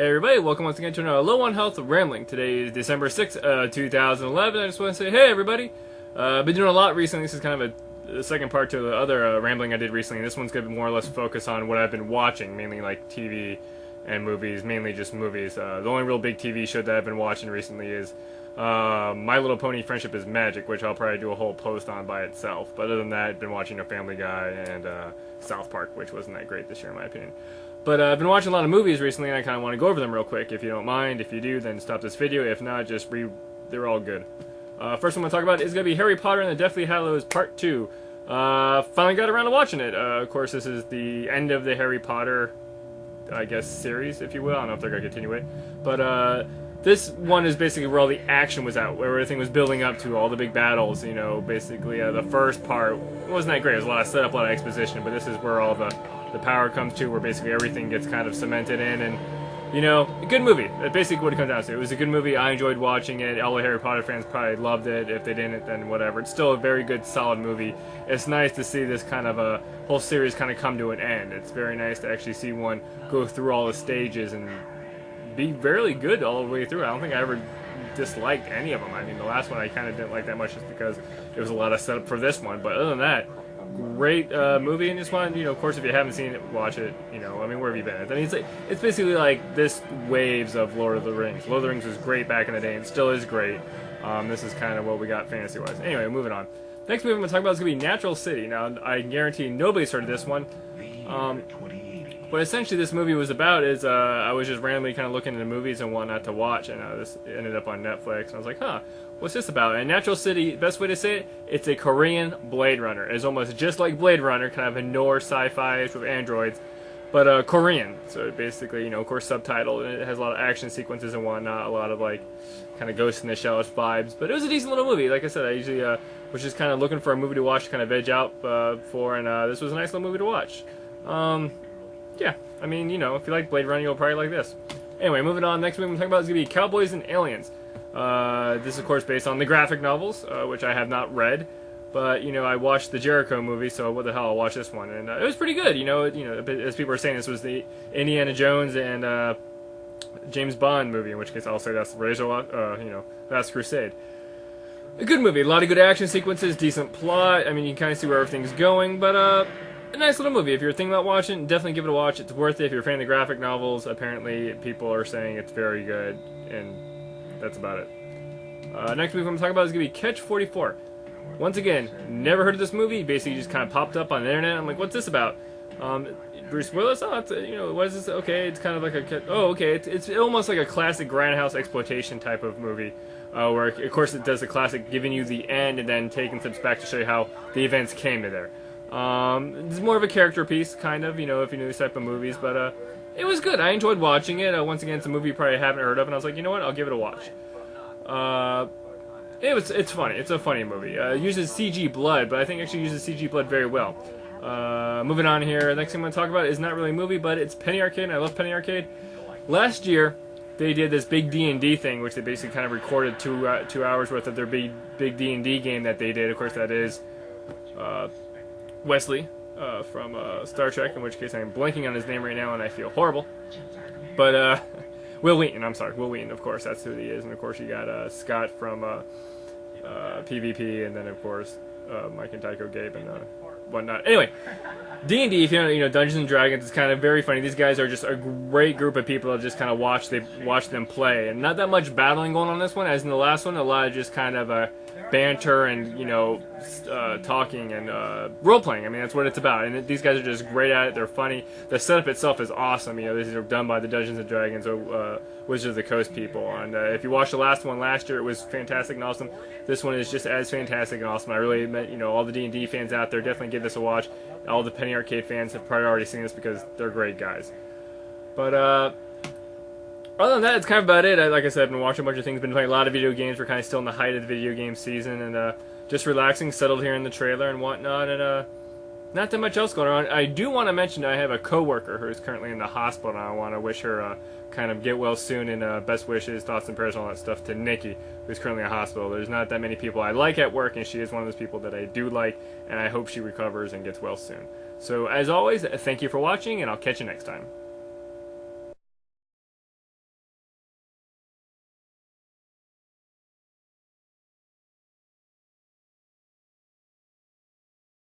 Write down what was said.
Hey everybody, welcome once again to another Low on Health Rambling. Today is December 6th, 2011. I just want to say, hey everybody. I've been doing a lot recently. This is kind of the second part to the other rambling I did recently. This one's going to be more or less focus on what I've been watching, mainly like TV and movies, mainly just movies. The only real big TV show that I've been watching recently is My Little Pony Friendship is Magic, which I'll probably do a whole post on by itself. But other than that, I've been watching A Family Guy and South Park, which wasn't that great this year in my opinion. But I've been watching a lot of movies recently, and I kind of want to go over them real quick. If you don't mind, if you do, then stop this video. If not, just they're all good. First one I'm going to talk about is going to be Harry Potter and the Deathly Hallows Part 2. Finally got around to watching it. Of course, this is the end of the Harry Potter, I guess, series, if you will. I don't know if they're going to continue it. But this one is basically where all the action was at, where everything was building up to all the big battles. You know, basically the first part wasn't that great. It was a lot of setup, a lot of exposition, but this is where all the power comes to, where basically everything gets kind of cemented in, and, you know, a good movie. That's basically what it comes down to. It was a good movie. I enjoyed watching it. All the Harry Potter fans probably loved it. If they didn't, then whatever. It's still a very good, solid movie. It's nice to see this kind of a whole series kind of come to an end. It's very nice to actually see one go through all the stages and be very good all the way through. I don't think I ever disliked any of them. I mean, the last one I kind of didn't like that much just because it was a lot of setup for this one. But other than that, great movie, and just want, you know, of course, if you haven't seen it, watch it. You know, I mean, where have you been? I mean, it's basically like this waves of Lord of the Rings. Lord of the Rings was great back in the day, and still is great. This is kind of what we got fantasy-wise. Anyway, moving on. Next movie I'm going to talk about is going to be Natural City. Now, I guarantee nobody's heard of this one. What essentially this movie was about is I was just randomly kind of looking into movies and whatnot to watch, and this ended up on Netflix, and I was like, huh, what's this about? And Natural City, best way to say it, it's a Korean Blade Runner. It's almost just like Blade Runner, kind of a Norse sci-fi with androids, but Korean. So basically, you know, of course, subtitled, and it has a lot of action sequences and whatnot, a lot of like kind of Ghost in the Shell vibes. But it was a decent little movie. Like I said, I usually was just kind of looking for a movie to watch, to kind of veg out for, and this was a nice little movie to watch. Yeah, I mean, you know, if you like Blade Runner, you'll probably like this. Anyway, moving on. Next movie I'm talking about is going to be Cowboys and Aliens. This is, of course, based on the graphic novels, which I have not read. But, you know, I watched the Jericho movie, so what the hell, I'll watch this one. And it was pretty good, you know, as people are saying, this was the Indiana Jones and James Bond movie, in which case I'll say that's Last Crusade. A good movie, a lot of good action sequences, decent plot. I mean, you can kind of see where everything's going, but a nice little movie. If you're thinking about watching, definitely give it a watch. It's worth it. If you're a fan of the graphic novels, apparently people are saying it's very good, and that's about it. Next movie I'm going to talk about is going to be Catch 44. Once again, never heard of this movie. Basically, just kind of popped up on the internet. I'm like, what's this about? Bruce Willis? Oh, it's, you know, what is this? Okay, it's kind of like a... Oh, okay, it's almost like a classic grindhouse exploitation type of movie. Where, of course, it does the classic giving you the end and then taking steps back to show you how the events came to there. It's more of a character piece, kind of, you know, if you know this type of movies, but it was good. I enjoyed watching it. Once again, it's a movie you probably haven't heard of, and I was like, you know what, I'll give it a watch. It's funny. It's a funny movie. It uses CG blood, but I think it actually uses CG blood very well. Moving on here, next thing I'm going to talk about is not really a movie, but it's Penny Arcade, and I love Penny Arcade. Last year, they did this big D&D thing, which they basically kind of recorded 2 hours worth of their big D&D game that they did. Of course, that is Wesley from Star Trek, in which case I'm blanking on his name right now and I feel horrible. But Will Wheaton, I'm sorry, Will Wheaton, of course, that's who he is. And of course you got Scott from PvP, and then of course Mike and Tycho Gabe and whatnot. Anyway, D&D, if you know Dungeons and Dragons, is kind of very funny. These guys are just a great group of people to just kind of watch them play, and not that much battling going on in this one, as in the last one. A lot of just kind of banter and, you know, talking and role-playing. I mean, that's what it's about. And these guys are just great at it. They're funny. The setup itself is awesome. You know, these are done by the Dungeons and Dragons or Wizards of the Coast people. And if you watched the last one last year, it was fantastic and awesome. This one is just as fantastic and awesome. I really admit, you know, all the D&D fans out there, definitely give this a watch. All the Penny Arcade fans have probably already seen this because they're great guys. But other than that, it's kind of about it. Like I said, I've been watching a bunch of things, been playing a lot of video games. We're kind of still in the height of the video game season, and just relaxing, settled here in the trailer and whatnot, and not that much else going on. I do want to mention that I have a coworker who is currently in the hospital, and I want to wish her kind of get well soon, and best wishes, thoughts and prayers, and all that stuff to Nikki, who's currently in the hospital. There's not that many people I like at work, and she is one of those people that I do like, and I hope she recovers and gets well soon. So, as always, thank you for watching, and I'll catch you next time.